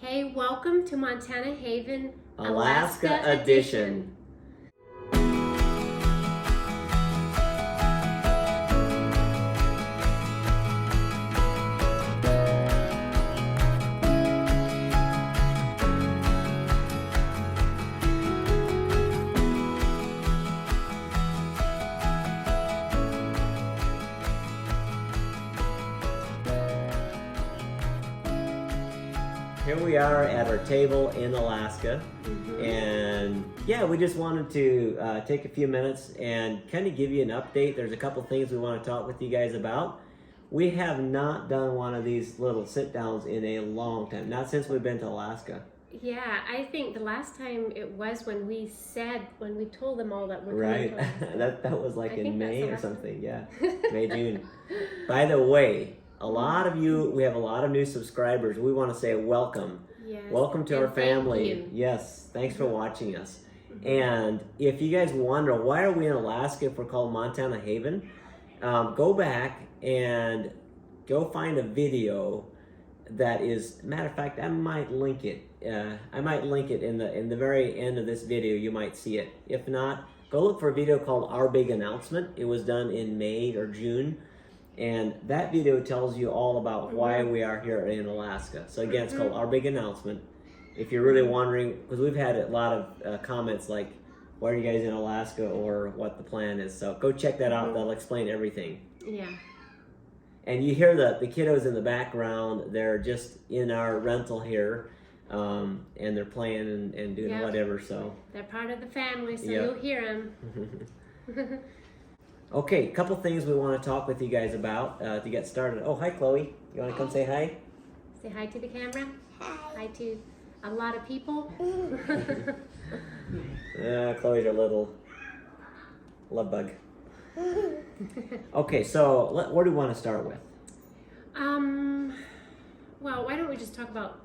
Hey, welcome to Montana Haven, Alaska Edition. Here we are at our table in Alaska, and yeah, we just wanted to take a few minutes and kind of give you an update. There's a couple things we want to talk with you guys about. We have not done one of these little sit-downs in a long time, not since we've been to Alaska. Yeah, I think the last time it was when we told them all that we're coming Right. to Alaska. that was like in May or something. Yeah, May, June. By the way, we have a lot of new subscribers. We want to say welcome. Yes. Welcome to And our family. thank you. Yes, thanks for watching us. And if you guys wonder why are we in Alaska if we're called Montana Haven, go back and go find a video that is, matter of fact, I might link it. I might link it in the very end of this video. You might see it. If not, go look for a video called Our Big Announcement. It was done in May or June. And that video tells you all about why we are here in Alaska. So again, it's called Our Big Announcement. If you're really wondering, because we've had a lot of comments like, why are you guys in Alaska or what the plan is. So go check that out. That'll explain everything. Yeah. And you hear the kiddos in the background. They're just in our rental here. And they're playing and doing whatever. So they're part of the family, so Yep. you'll hear them. Okay, a couple things we want to talk with you guys about to get started. Oh, hi, Chloe. You want to come say hi? Say hi to the camera. Hi to a lot of people. Chloe's a little love bug. Okay, so where do we want to start with? Well, why don't we just talk about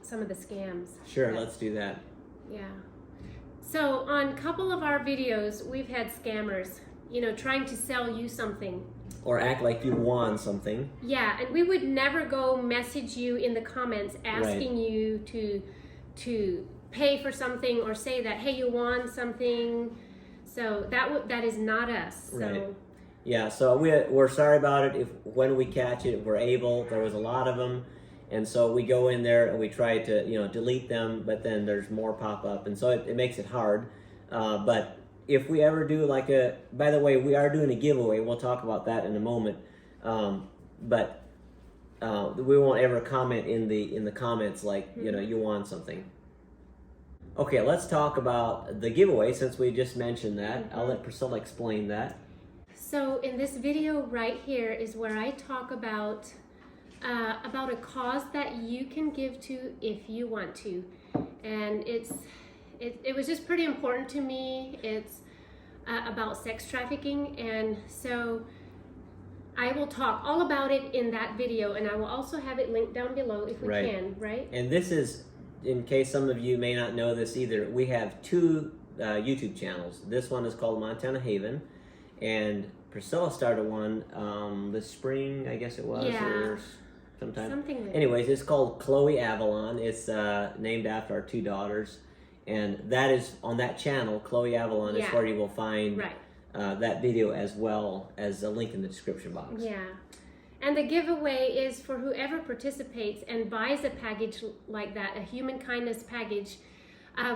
some of the scams? Sure, let's do that. Yeah. So on a couple of our videos, we've had scammers, trying to sell you something. Or act like you won something. Yeah, and we would never go message you in the comments asking you to pay for something or say that, hey, you won something. So that is not us. So. Right. Yeah, so we're sorry about it when we catch it, if we're able. There was a lot of them. And so we go in there and we try to, delete them, but then there's more pop up. And so it makes it hard. But if we ever do by the way, we are doing a giveaway. We'll talk about that in a moment. But we won't ever comment in the comments like, you won something. Okay, let's talk about the giveaway since we just mentioned that. I'll let Priscilla explain that. So in this video right here is where I talk about a cause that you can give to if you want to. And it was just pretty important to me. It's about sex trafficking, and so I will talk all about it in that video, and I will also have it linked down below if we can, right? And this is, in case some of you may not know this either, we have two YouTube channels. This one is called Montana Haven, and Priscilla started one this spring, I guess it was, or sometime. Something like Anyways, it's called Chloe Avalon. It's named after our two daughters. And that is on that channel, Chloe Avalon, is where you will find that video as well as a link in the description box. Yeah. And the giveaway is for whoever participates and buys a package like that, a human kindness package,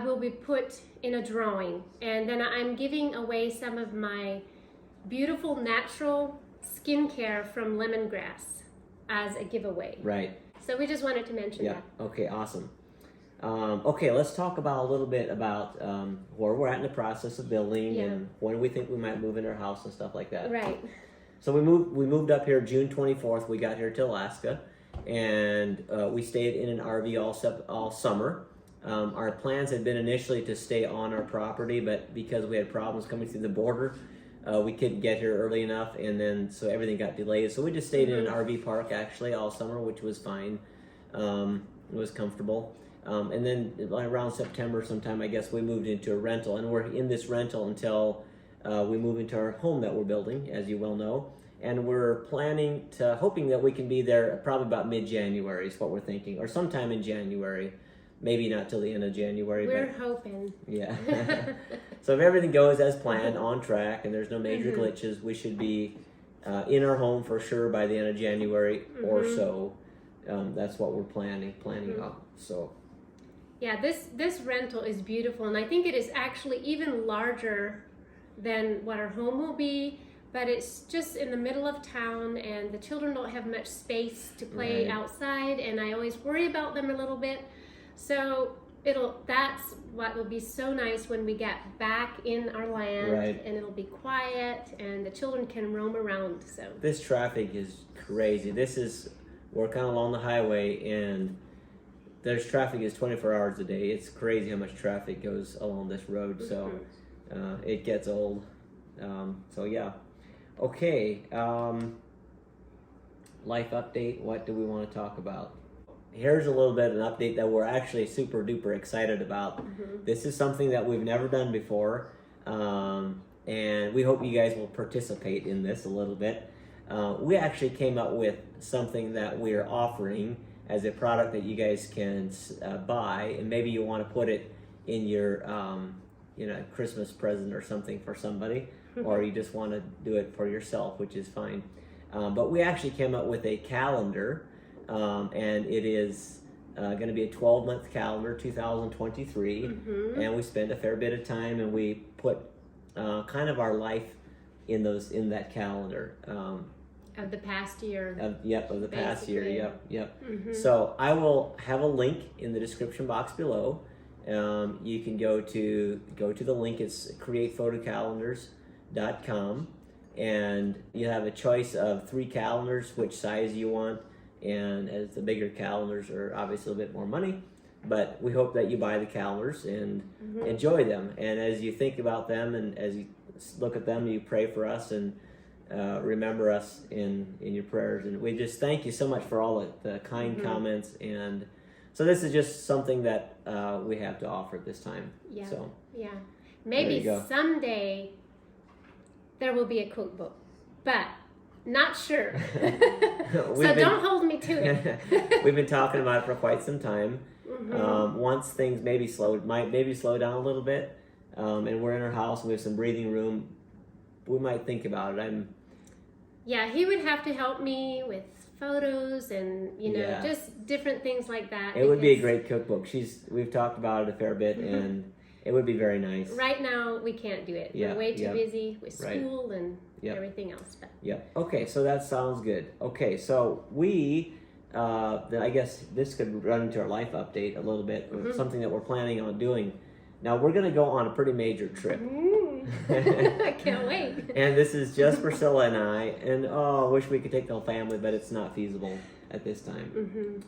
will be put in a drawing. And then I'm giving away some of my beautiful natural skincare from lemongrass as a giveaway. Right. So we just wanted to mention that. Okay, awesome. Okay, let's talk about a little bit about where we're at in the process of building and when we think we might move in our house and stuff like that. Right. So we moved up here June 24th. We got here to Alaska, and we stayed in an RV all summer. Our plans had been initially to stay on our property, but because we had problems coming through the border, we couldn't get here early enough, and then so everything got delayed. So we just stayed in an RV park actually all summer, which was fine. It was comfortable. And then around September sometime, I guess, we moved into a rental, and we're in this rental until we move into our home that we're building, as you well know. and we're hoping that we can be there probably about mid-January is what we're thinking, or sometime in January. Maybe not till the end of January. We're hoping. Yeah. So if everything goes as planned, on track, and there's no major glitches, we should be in our home for sure by the end of January or so. That's what we're planning on. So. Yeah, this rental is beautiful, and I think it is actually even larger than what our home will be. But it's just in the middle of town, and the children don't have much space to play outside, and I always worry about them a little bit. So that's what will be so nice when we get back in our land, and it'll be quiet, and the children can roam around. So this traffic is crazy. We're kind of along the highway, and there's traffic is 24 hours a day. It's crazy how much traffic goes along this road. So it gets old. So yeah. Okay. Life update. What do we want to talk about? Here's a little bit of an update that we're actually super duper excited about. This is something that we've never done before, and we hope you guys will participate in this a little bit. We actually came up with something that we're offering as a product that you guys can buy, and maybe you want to put it in your Christmas present or something for somebody, or you just want to do it for yourself, which is fine. But we actually came up with a calendar. And it is going to be a 12-month calendar, 2023, and we spend a fair bit of time, and we put kind of our life in that calendar. Of the past year. Of the past year. Yep. So I will have a link in the description box below. You can go to the link. It's createphotocalendars.com, and you have a choice of 3 calendars, which size you want. And as the bigger calendars are obviously a bit more money, but we hope that you buy the calendars and enjoy them. And as you think about them and as you look at them, you pray for us and remember us in your prayers. And we just thank you so much for all the kind comments. And so this is just something that we have to offer at this time. Yeah. So maybe someday there will be a cookbook, but not sure. So don't hold me to it. We've been talking about it for quite some time. Once things maybe slow down a little bit, and we're in our house and we have some breathing room, we might think about it. He would have to help me with photos and just different things like that. It would be a great cookbook. We've talked about it a fair bit, and it would be very nice. Right now we can't do it. We're way too busy with school and everything else. But. Okay, so that sounds good. Okay, so we, I guess this could run into our life update a little bit, or something that we're planning on doing. Now we're going to go on a pretty major trip. I can't wait. And this is just Priscilla and I, and I wish we could take the whole family, but it's not feasible at this time.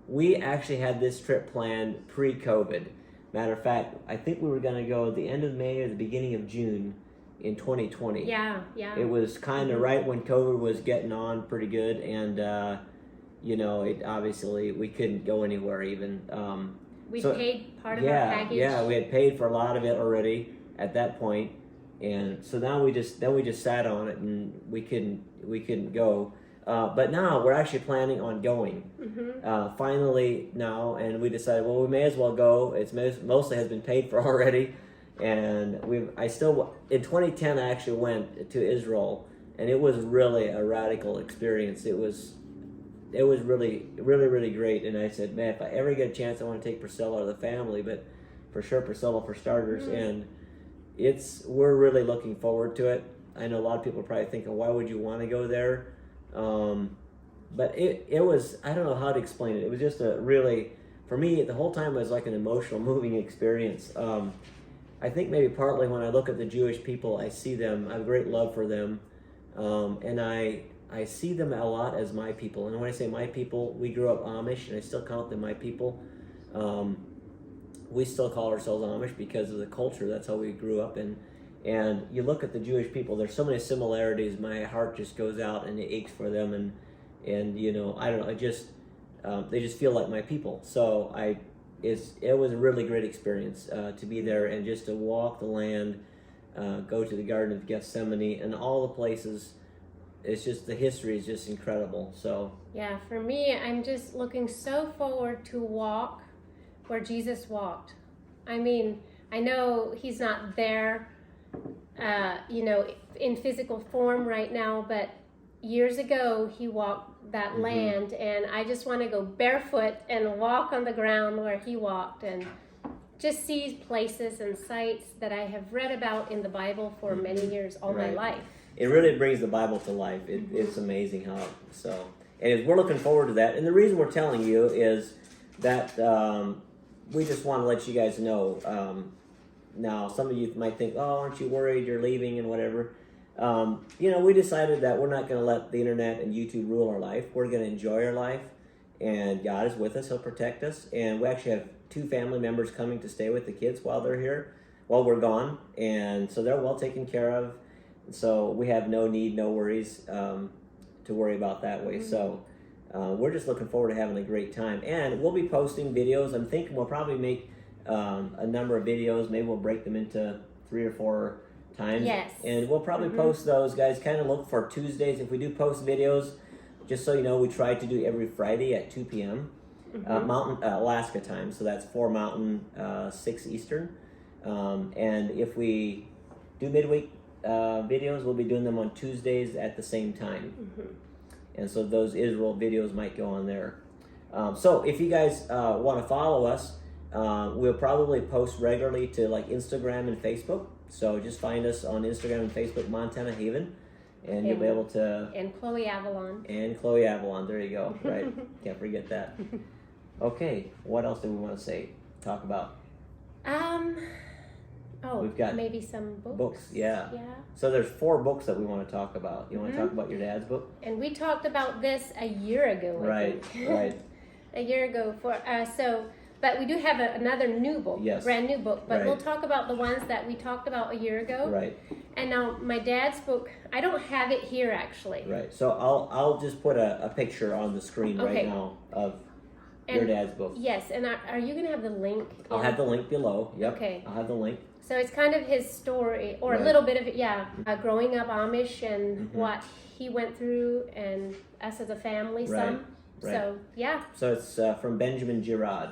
We actually had this trip planned pre-COVID. Matter of fact, I think we were going to go at the end of May or the beginning of June in 2020. Yeah. It was kind of right when COVID was getting on pretty good, and it obviously we couldn't go anywhere even. We paid part of our package. Yeah, we had paid for a lot of it already at that point, and so now we just sat on it and we couldn't go. But now we're actually planning on going. Finally now, and we decided, well, we may as well go. It's mostly has been paid for already, and in 2010 I actually went to Israel, and it was really a radical experience. It was really, really, really great. And I said, man, if I ever get a chance, I want to take Priscilla or the family, but for sure Priscilla for starters. And we're really looking forward to it. I know a lot of people are probably thinking, why would you want to go there? But it was, I don't know how to explain it. It was just for me, the whole time it was like an emotional, moving experience. I think maybe partly when I look at the Jewish people, I see them, I have great love for them. And I see them a lot as my people. And when I say my people, we grew up Amish, and I still count them my people. We still call ourselves Amish because of the culture. That's how we grew up in. And you look at the Jewish people, there's so many similarities. My heart just goes out and it aches for them. And I don't know, they just feel like my people. So it was a really great experience to be there and just to walk the land, go to the Garden of Gethsemane and all the places it's just the history is just incredible. So Yeah, for me, I'm just looking so forward to walk where Jesus walked. I mean, I know he's not there, in physical form right now, but years ago he walked that land, and I just want to go barefoot and walk on the ground where he walked and just see places and sites that I have read about in the Bible for many years, all my life. it really brings the Bible to life. It's amazing how so. And we're looking forward to that. And the reason we're telling you is that we just want to let you guys know. Now, some of you might think, "Oh, aren't you worried you're leaving and whatever?" We decided that we're not going to let the internet and YouTube rule our life. We're going to enjoy our life, and God is with us. He'll protect us. And we actually have 2 family members coming to stay with the kids while they're here, while we're gone, and so they're well taken care of. So we have no need, no worries to worry about that way. So we're just looking forward to having a great time, and we'll be posting videos. I'm thinking we'll probably make a number of videos. Maybe we'll break them into 3 or 4 times. Yes. And we'll probably post those, guys. Kind of look for Tuesdays. If we do post videos, just so you know, we try to do every Friday at 2 p.m. Mountain Alaska time. So that's 4 Mountain, 6 Eastern. And if we do midweek videos, we'll be doing them on Tuesdays at the same time. And so those Israel videos might go on there. So if you guys want to follow us, we'll probably post regularly to like Instagram and Facebook. So just find us on Instagram and Facebook, Montana Haven, and you'll be able to. And Chloe Avalon. And Chloe Avalon. There you go. Right. Can't forget that. Okay. What else do we want to talk about? We've got maybe some books. Books, yeah. Yeah. So there's 4 books that we want to talk about. You want to talk about your dad's book? And we talked about this a year ago. Right. A year ago but we do have another new book, brand new book. But we'll talk about the ones that we talked about a year ago. Right. And now my dad's book, I don't have it here actually. Right. So I'll just put a picture on the screen right now of your dad's book. Yes. And are you going to have the link? I'll have the link below. Yep. Okay. I'll have the link. So it's kind of his story, or a little bit of it, growing up Amish and what he went through, and us as a family, some. Right. So, yeah. So it's from Benjamin Girod.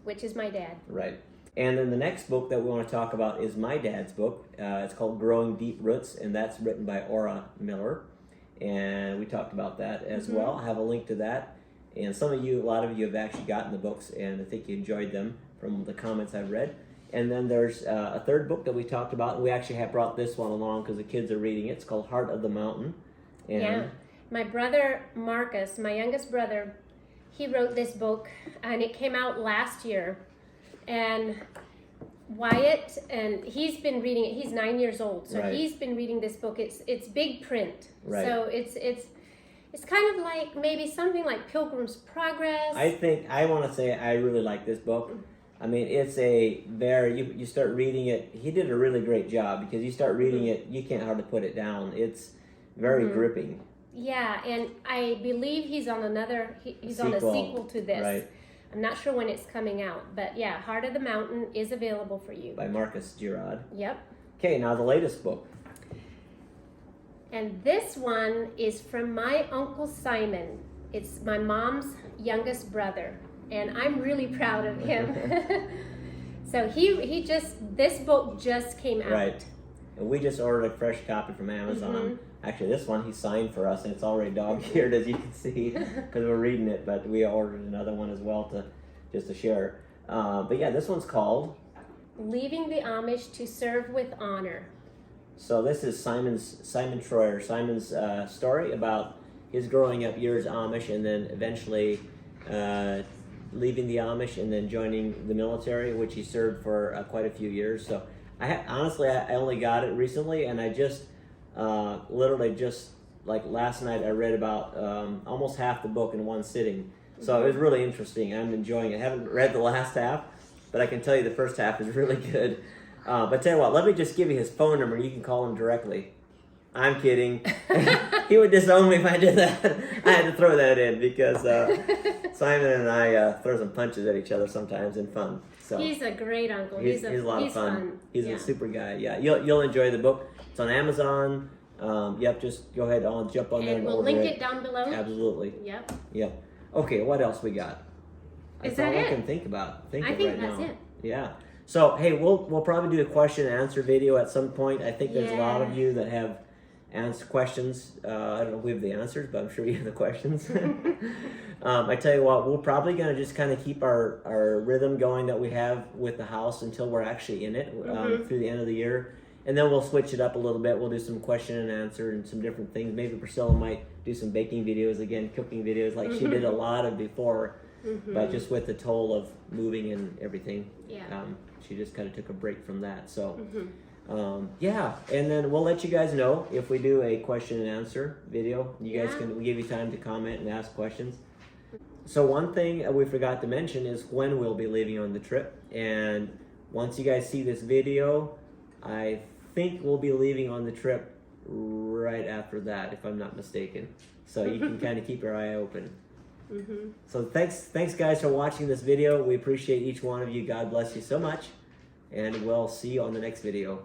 Which is my dad. Right. And then the next book that we want to talk about is my dad's book. It's called Growing Deep Roots, and that's written by Ora Miller. And we talked about that as well. I have a link to that. And a lot of you have actually gotten the books, and I think you enjoyed them from the comments I've read. And then there's a third book that we talked about, and we actually have brought this one along because the kids are reading it. It's called Heart of the Mountain. And my brother Marcus, my youngest brother, he wrote this book, and it came out last year. And Wyatt, and he's been reading it. He's 9 years old, so he's been reading this book. It's big print, so it's kind of like maybe something like Pilgrim's Progress. I want to say I really like this book. I mean, it's a you start reading it. He did a really great job because you start reading it, you can't hardly put it down. It's very gripping. Yeah, and I believe he's on he's on a sequel to this. Right. I'm not sure when it's coming out, but yeah, Heart of the Mountain is available for you. By Marcus Girod. Yep. Okay, now the latest book. And this one is from my Uncle Simon. It's my mom's youngest brother, and I'm really proud of him. So this book just came out. Right. And we just ordered a fresh copy from Amazon. Actually, this one he signed for us, and it's already dog-eared, as you can see, because we're reading it. But we ordered another one as well to share. But yeah, this one's called Leaving the Amish to Serve with Honor. So this is Simon's story about his growing up years Amish, and then eventually leaving the Amish and then joining the military, which he served for quite a few years. So I only got it recently, and I just literally just like last night I read about almost half the book in one sitting. So it was really interesting. I'm enjoying it. I haven't read the last half, but I can tell you the first half is really good. But tell you what, let me just give you his phone number and you can call him directly. I'm kidding. He would disown me if I did that. I had to throw that in because Simon and I throw some punches at each other sometimes in fun. So he's a great uncle. He's a lot of fun. He's a super guy. Yeah, you'll enjoy the book. It's on Amazon. Yep, just go ahead on, jump on there And and we'll order link it. it down below. Absolutely. Yep. Yep. Okay, what else we got? Is That's all that I it? can think about. I of think right that's now. it. Yeah. So hey, we'll probably do a question and answer video at some point. I think there's a lot of Yeah. you that have questions. I don't know if we have the answers, but I'm sure you have the questions. I tell you what, we're probably gonna just kind of keep our rhythm going that we have with the house until we're actually in it through the end of the year. And then we'll switch it up a little bit. We'll do some question and answer and some different things. Maybe Priscilla might do some baking videos again, cooking videos like she did a lot of before. But just with the toll of moving and everything, she just kind of took a break from that. So, yeah. And then we'll let you guys know if we do a question and answer video. You guys we'll give you time to comment and ask questions. So one thing we forgot to mention is when we'll be leaving on the trip. And once you guys see this video, I think we'll be leaving on the trip right after that, if I'm not mistaken. So you can kind of keep your eye open. So thanks guys for watching this video. We appreciate each one of you. God bless you so much. And we'll see you on the next video.